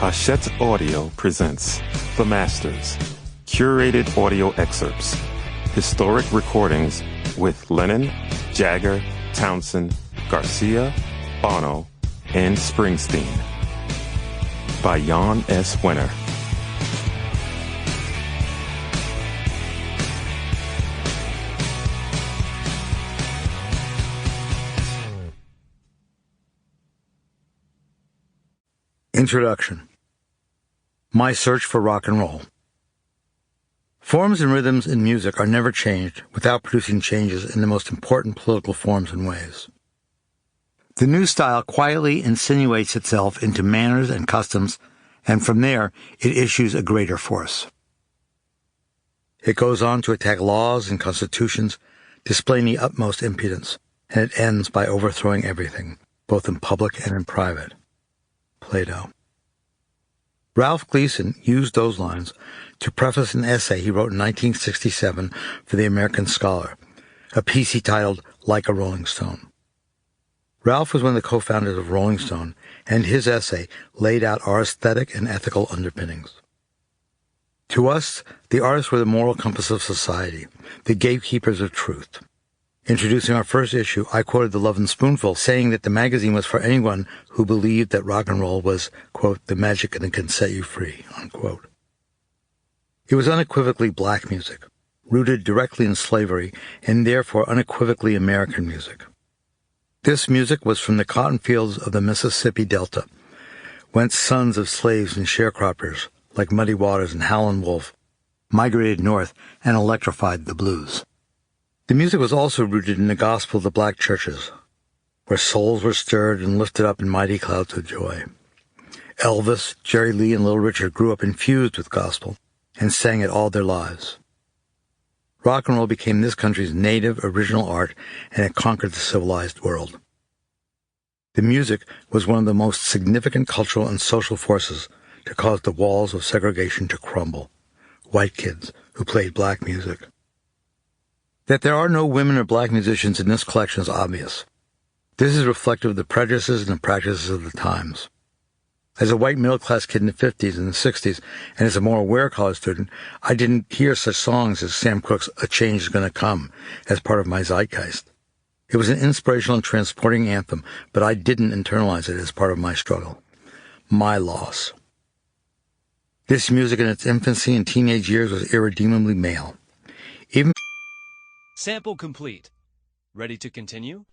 Hachette Audio presents The Masters, curated audio excerpts, historic recordings with Lennon, Jagger, Townshend, Garcia, Bono, and Springsteen. By Jann Wenner. Introduction. My search for rock and roll. Forms and rhythms in music are never changed without producing changes in the most important political forms and ways. The new style quietly insinuates itself into manners and customs, and from there it issues a greater force. It goes on to attack laws and constitutions, displaying the utmost impudence, and it ends by overthrowing everything, both in public and in private. Plato. Ralph Gleason used those lines to preface an essay he wrote in 1967 for the American Scholar, a piece he titled Like a Rolling Stone. Ralph was one of the co-founders of Rolling Stone, and his essay laid out our aesthetic and ethical underpinnings. To us, the artists were the moral compass of society, the gatekeepers of truth. Introducing our first issue, I quoted the Lovin' Spoonful, saying that the magazine was for anyone who believed that rock and roll was, quote, the magic that can set you free, unquote. It was unequivocally black music, rooted directly in slavery, and therefore unequivocally American music. This music was from the cotton fields of the Mississippi Delta, whence sons of slaves and sharecroppers, like Muddy Waters and Howlin' Wolf, migrated north and electrified the blues. The music was also rooted in the gospel of the black churches, where souls were stirred and lifted up in mighty clouds of joy. Elvis, Jerry Lee, and Little Richard grew up infused with gospel and sang it all their lives. Rock and roll became this country's native original art, and it conquered the civilized world. The music was one of the most significant cultural and social forces to cause the walls of segregation to crumble. White kids who played black music. That there are no women or black musicians in this collection is obvious. This is reflective of the prejudices and the practices of the times. As a white middle-class kid in the 50s and the 60s, and as a more aware college student, I didn't hear such songs as Sam Cooke's A Change Is Gonna Come as part of my zeitgeist. It was an inspirational and transporting anthem, but I didn't internalize it as part of my struggle. My loss. This music in its infancy and teenage years was irredeemably male. Even Sample complete. Ready to continue?